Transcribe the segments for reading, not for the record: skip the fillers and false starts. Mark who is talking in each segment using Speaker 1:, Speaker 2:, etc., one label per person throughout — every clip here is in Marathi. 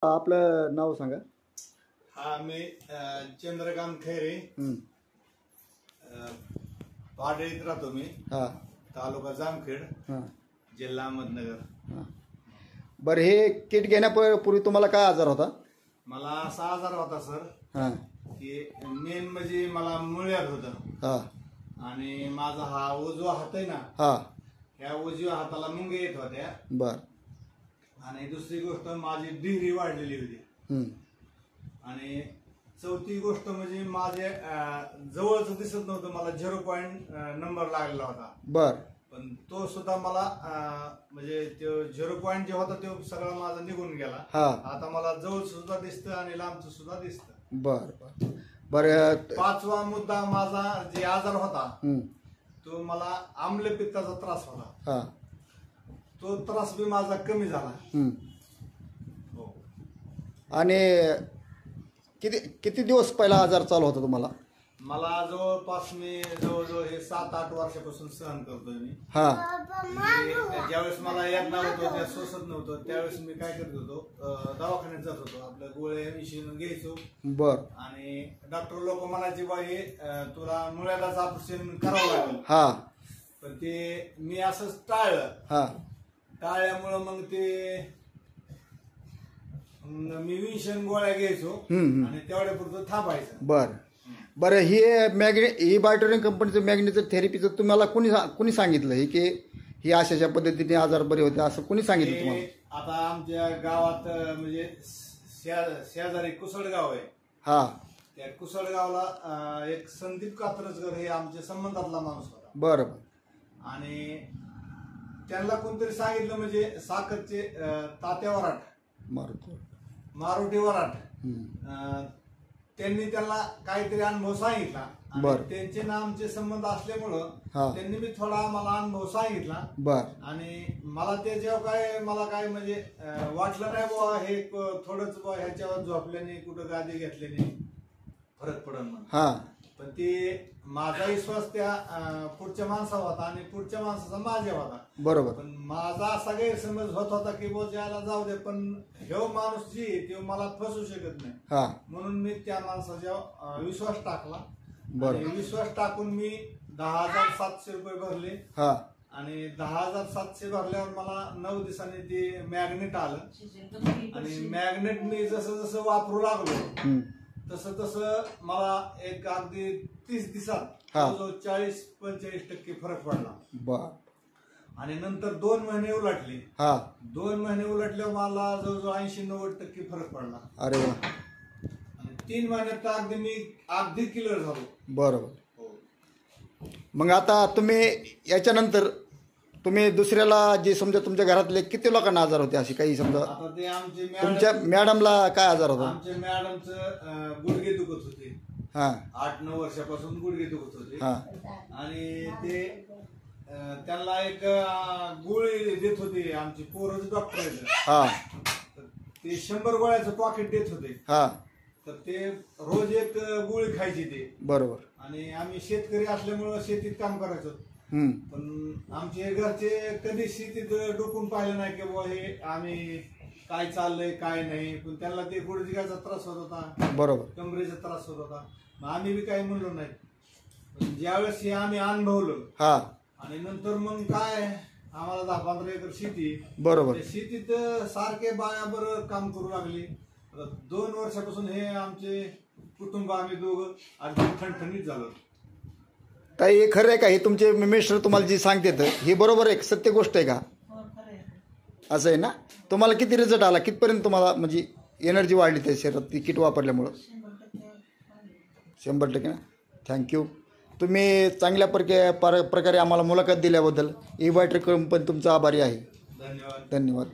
Speaker 1: आपलं नाव सांगा.
Speaker 2: हा मी चंद्रकांत खैरे पाडळीत राहतो मी.
Speaker 1: हा
Speaker 2: तालुका जामखेड जिल्हा अहमदनगर.
Speaker 1: बरं, हे किट घेण्यापूर्वी तुम्हाला काय आजार होता?
Speaker 2: मला असा आजार होता सर
Speaker 1: हां
Speaker 2: की मेन म्हणजे मला मुळ्यात होतं.
Speaker 1: हां
Speaker 2: आणि माझा हा उजवा हात आहे ना,
Speaker 1: हां
Speaker 2: ह्या उजव्या हाताला मुंगे येत होत्या.
Speaker 1: बर.
Speaker 2: आणि दुसरी गोष्ट माझी डिग्री वाढलेली होती. आणि चौथी गोष्ट म्हणजे माझे जवळच दिसत नव्हतं, मला 0 नंबर लागलेला होता.
Speaker 1: बर.
Speaker 2: पण तो सुद्धा मला म्हणजे तो 0 जे होता तो सगळा माझा निघून गेला. आता मला जवळ सुद्धा दिसतं आणि लांबच सुद्धा दिसतं.
Speaker 1: बर बर बर.
Speaker 2: पाचवा मुद्दा माझा जे आजार होता तो मला आम्लपित्ताचा त्रास होता. तो त्रास बी माझा कमी झाला. हो.
Speaker 1: आणि किती दिवस पहिला आजार चालू होता तुम्हाला?
Speaker 2: मला जवळपास मी जवळजवळ हे 7-8 वर्षापासून सहन करतोय मी. ज्यावेळेस मला येणार होतो, त्या सोसत नव्हतं, त्यावेळेस मी काय करत होतो, दवाखान्यात जात होतो, आपल्या गोळ्या इंजेक्शन घ्यायचो.
Speaker 1: बर.
Speaker 2: आणि डॉक्टर लोक म्हणायचे बा हे तुला मुळ्यालाच ऑपरेशन करावं लागेल. पण ते मी असंच टाळलं. टाळल्यामुळं मग ते मी इंजेक्शन गोळ्या घ्यायचो आणि तेवढ्या पुरतं थांबायचं.
Speaker 1: बर. बरं, ही बायोटेरिन कंपनीचं मॅग्नेटिक थेरपीचं तुम्हाला कुणी सांगितलं हे की ही अशा पद्धतीने आजार बरे होते असं कुणी सांगितलं तुम्हाला?
Speaker 2: आता आमच्या गावात म्हणजे शेजारी कुसळगाव आहे. त्या कुसळगावला एक संदीप कात्रजकर हे आमच्या संबंधातला माणूस होता.
Speaker 1: बरं.
Speaker 2: आणि त्यांना कोणतरी सांगितलं म्हणजे साखरचे तात्या वराट, मारुती वराट, त्यांनी त्याला काहीतरी अनुभव सांगितला. त्यांचे ना आमचे संबंध असल्यामुळं त्यांनी मी थोडा मला अनुभव सांगितला. आणि मला ते जेव्हा मला काय म्हणजे वाटलं नाही बुवा हे थोडंच बुवा ह्याच्यावर झोपल्याने कुठं गादी घेतल्याने फरक पडल म्हणून. पण ते माझा विश्वास त्या पुढच्या माणसावर होता आणि पुढच्या माणसाचा माझ्या होता.
Speaker 1: बरोबर.
Speaker 2: पण माझा असा गैरसमज होत होता की बुवा ज्याला जाऊ दे, पण ह्यो माणूस जी तो मला फसू शकत नाही, म्हणून मी त्या माणसाचा विश्वास टाकला. विश्वास टाकून मी 10,700 रुपये भरले. आणि 10,700 भरल्यावर मला 9 दिवसांनी ते मॅग्नेट आलं. आणि मॅग्नेट मी जसं जसं वापरू लागलो तसं तसं मला एक अगदी 30 दिवसात 40-45% फरक पडला. आणि नंतर 2 महिने उलटले. 2 महिने उलटल्यावर मला जवळजवळ 80-90% फरक पडला.
Speaker 1: अरे वा.
Speaker 2: आणि 3 महिन्यात अगदी मी अगदी क्लिअर झालो.
Speaker 1: बरोबर. मग आता तुम्ही याच्यानंतर तुम्ही दुसऱ्याला जे समजा तुमच्या घरातले किती लोकांना आजार होते असे काही समजा?
Speaker 2: आता ते आमचे
Speaker 1: तुमच्या मॅडमला काय आजार होता?
Speaker 2: आमच्या मॅडमचं गुडघे दुखत होते. 8-9 वर्षापासून गुडघे दुखत होते. आणि ते त्यांना एक गोळी देत होते, आमची पोरच डॉक्टर आहेत, ते 100 गोळ्याचं पॉकेट देत होते. तर ते रोज एक गोळी खायची ते. बरोबर. आणि आम्ही शेतकरी असल्यामुळं शेतीत काम करायचो. पण आमचे घरचे कधी शेतीत डोकून पाहिलं नाही की बुवा हे आम्ही काय चाललंय काय नाही. पण त्यांना ते गुडघ्याचा त्रास होत होता. बरोबर. कमरेचा त्रास होत होता. मग आम्ही बी काही म्हणलो नाही. पण ज्यावेळेस हे आम्ही अनुभवलं आणि नंतर मग काय आम्हाला 10-15 एकर शेती. बरोबर. शेतीत सारखे बायाबर काम करू लागले. 2 वर्षापासून हे आमचे कुटुंब आम्ही दोघं अगदी ठणठणीत झालो.
Speaker 1: ताई, हे खरं आहे का हे तुमचे मिस्टर तुम्हाला जी सांगते हे बरोबर आहे, सत्य गोष्ट आहे का? असं आहे ना? तुम्हाला किती रिझल्ट आला, कितपर्यंत तुम्हाला म्हणजे एनर्जी वाढली त्या शरीरात ती किट वापरल्यामुळं? 100% ना. थँक्यू. तुम्ही चांगल्या प्रकारे आम्हाला मुलाखत दिल्याबद्दल ई बायोटेरिन पण तुमचा आभारी आहे. धन्यवाद.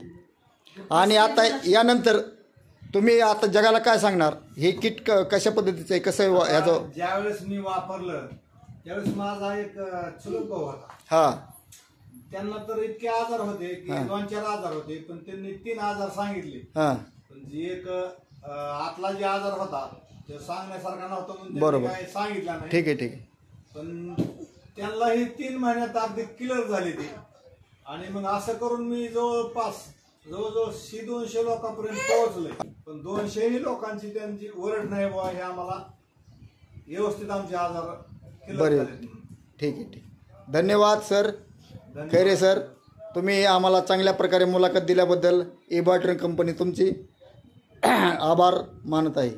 Speaker 1: आणि आता यानंतर तुम्ही आता जगाला काय सांगणार? हे किट कशा पद्धतीचं आहे, कसं आहे ह्याचं?
Speaker 2: ज्यावेळेस मी वापरलं त्यावेळेस माझा एक चुलत भाऊ होता. त्यांना तर इतके आजार होते की 2-4 आजार होते, पण त्यांनी 3 आजार सांगितले. पण जे एक आतला जे आजार होता ते सांगण्यासारखा नव्हता म्हणून काही सांगितलं नाही. ठीक आहे. पण त्यांना ही 3 महिन्यात अगदी क्लिअर झाली ती. आणि मग असं करून मी जवळपास 100-200 लोकांपर्यंत पोहोचले. 200 लोकांची त्यांची ओरड नाही बुवा, हे आम्हाला व्यवस्थित आमचे आजार clear
Speaker 1: बरे
Speaker 2: झालेत.
Speaker 1: ठीक आहे ठीक आहे. धन्यवाद सर खैरे सर, तुम्ही आम्हाला चांगल्या प्रकारे मुलाखत दिल्याबद्दल ई बायोट्रेन कंपनी तुमची आभार मानत आहे.